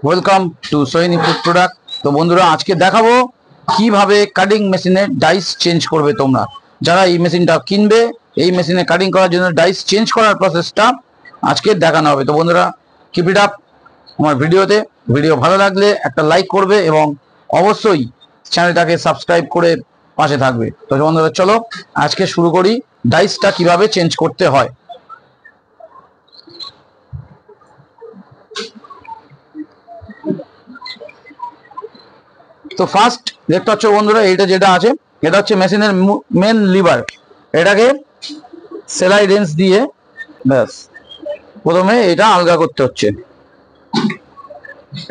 Welcome to Sohini food product. তো বন্ধুরা, আজকে দেখাবো কিভাবে কাটিং মেশিনে ডাইস চেঞ্জ করবে। তোমরা যারা এই মেশিনটা কিনবে, এই মেশিনে কাটিং করার জন্য ডাইস চেঞ্জ করার প্রসেসটা আজকে দেখানো হবে। তো বন্ধুরা, কিপ ইট আপ আমার ভিডিওতে। ভিডিও ভালো লাগলে একটা লাইক করবে এবং অবশ্যই চ্যানেলটাকে সাবস্ক্রাইব করে পাশে থাকবে। তো বন্ধুরা, চলো আজকে শুরু করি ডাইসটা কিভাবে চেঞ্জ করতে হয়। তো ফার্স্ট দেখতে পাচ্ছ বন্ধুরা, এইটা যেটা আছে এটা হচ্ছে মেশিনের মেন লিভার। এটাকে সেলাই রেঞ্জ দিয়ে ব্যাস প্রথমে এটা আলগা করতে হচ্ছে।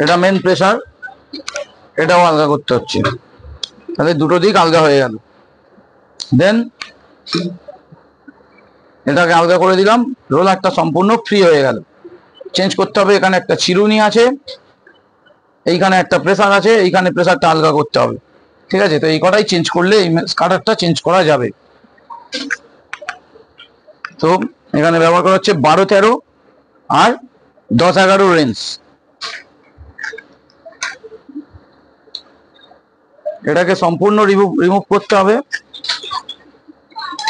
এটা মেন প্রেসার, এটাও আলগা করতে হচ্ছে। তাহলে দুটো দিক আলগা হয়ে গেল। দেন এটাকে আলগা করে দিলাম, রোলারটা সম্পূর্ণ ফ্রি হয়ে গেল। চেঞ্জ করতে হবে, এখানে একটা চিরুনি আছে, এইখানে একটা প্রেসার আছে, এইখানে প্রেসারটা আলগা করতে হবে। ঠিক আছে, তো এই কটাই চেঞ্জ করলে এই কাটারটা চেঞ্জ করা যাবে। তো এখানে ব্যবহার করা হচ্ছে 12-13 আর 10-11 রেঞ্জ। এটাকে সম্পূর্ণ রিমুভ করতে হবে।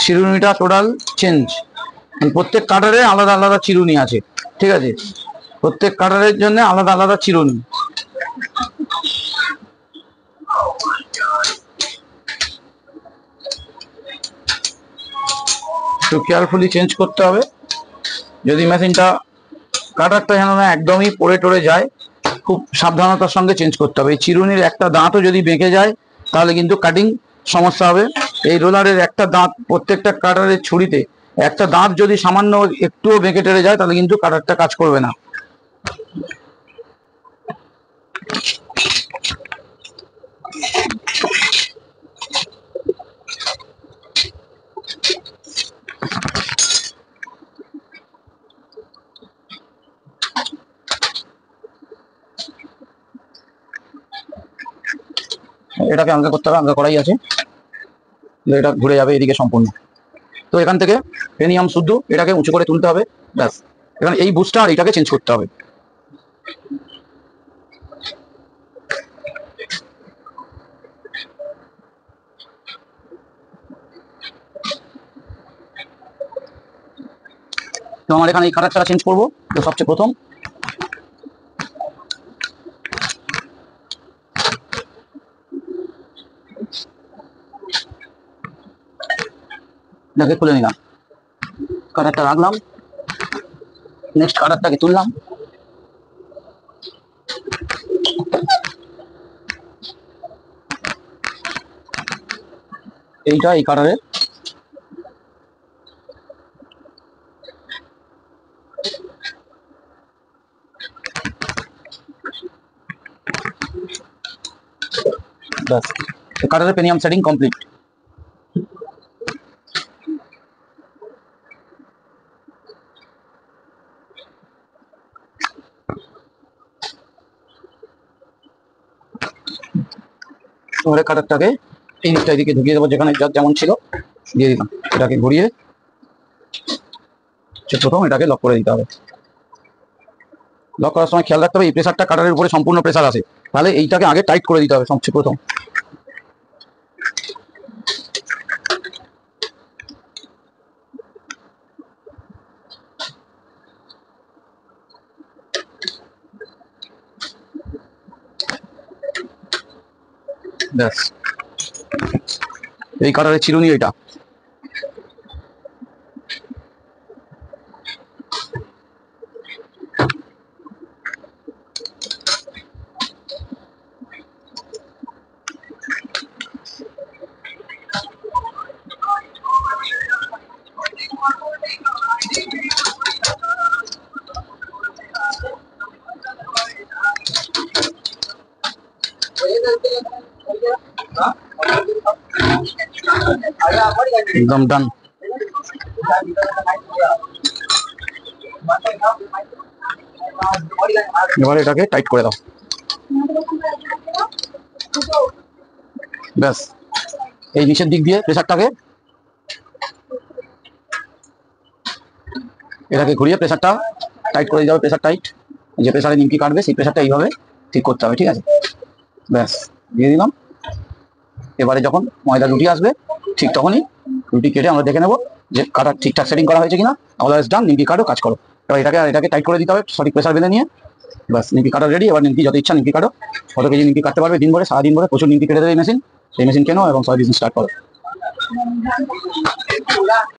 চিরুনিটা টোটাল চেঞ্জ। প্রত্যেক কাটারে আলাদা আলাদা চিরুনি আছে। ঠিক আছে, প্রত্যেক কাটারের জন্য আলাদা আলাদা চিরুনি। একটু কেয়ারফুলি চেঞ্জ করতে হবে, যদি মেশিনটা কাটারটা যেন না একদমই পড়ে টরে যায়। খুব সাবধানতার সঙ্গে চেঞ্জ করতে হবে। এই চিরুনির একটা দাঁতও যদি বেঁকে যায় তাহলে কিন্তু কাটিং সমস্যা হবে। এই রোলারের একটা দাঁত, প্রত্যেকটা কাটারের ছুরিতে একটা দাঁত যদি সামান্য একটুও বেঁকে টেরে যায় তাহলে কিন্তু কাটারটা কাজ করবে না। এটাকে আলগা করতে হবে, আলগা করাই আছে। এটা ঘুরে যাবে এদিকে সম্পূর্ণ। তো এখান থেকে পেনিয়াম শুদ্ধ এটাকে উঁচু করে তুলতে হবে। ব্যাস, এখানে এই বুস্টটা আর এটাকে চেঞ্জ করতে হবে। তো আমার এখানে এই কাটারটা চেঞ্জ করবো। তো সবচেয়ে প্রথম এটাকে খুলে নিলাম, কাটারটা রাখলাম, নেক্সট কাটারটাকে তুললাম। এইটা এই কাটারের ব্যাস, কাটারের পেনিয়াম সেটিং কমপ্লিট। এবারে কাটারটাকে এই দিকটা এদিকে ঢুকিয়ে দেবো, যেখানে যেমন ছিল দিয়ে দিলাম। এটাকে ঘুরিয়ে প্রথম এটাকে লক করে দিতে হবে। লক করার সময় খেয়াল রাখতে হবে এই প্রেসারটা কাটারের উপরে সম্পূর্ণ প্রেসার আছে, তাহলে এইটাকে আগে টাইট করে দিতে হবে সবচেয়ে প্রথম। ব্যাস, এই কাটারের চিরুনি এটা। एकदम डन। এবারে এটাকে টাইট করে দাও। ব্যাস, এই নিচের দিক দিয়ে প্রেসারটাকে এটাকে ঘুরিয়ে প্রেসারটা টাইট করে দিতে হবে। Pressure tight. যে প্রেসারে নিমকি কাটবে সেই প্রেসারটা এইভাবে ঠিক করতে হবে, ঠিক আছে? ব্যাস দিয়ে দিলাম। এবারে যখন ময়দা রুটি আসবে ঠিক তখনই রুটি কেটে আমরা দেখে নেবো যে কাটা ঠিকঠাক সেটিং করা হয়েছে কিনা। অলওয়েজ ডান, নিমকি কাটো, কাজ করো। এবার এটাকে টাইট করে দিতে হবে সঠিক প্রেসার বেঁধে নিয়ে। বাস নিমকি কাটা রেডি। এবার নিমকি যত ইচ্ছা নিমকি কাটো, কত কেজি নিমকি কাটতে পারবে দিন ভরে, সারাদিন ভরে প্রচুর নিমকি কেটে দেবে এই মেশিন। সেই মেশিন কেনো এবং সব বিজনেস স্টার্ট করো।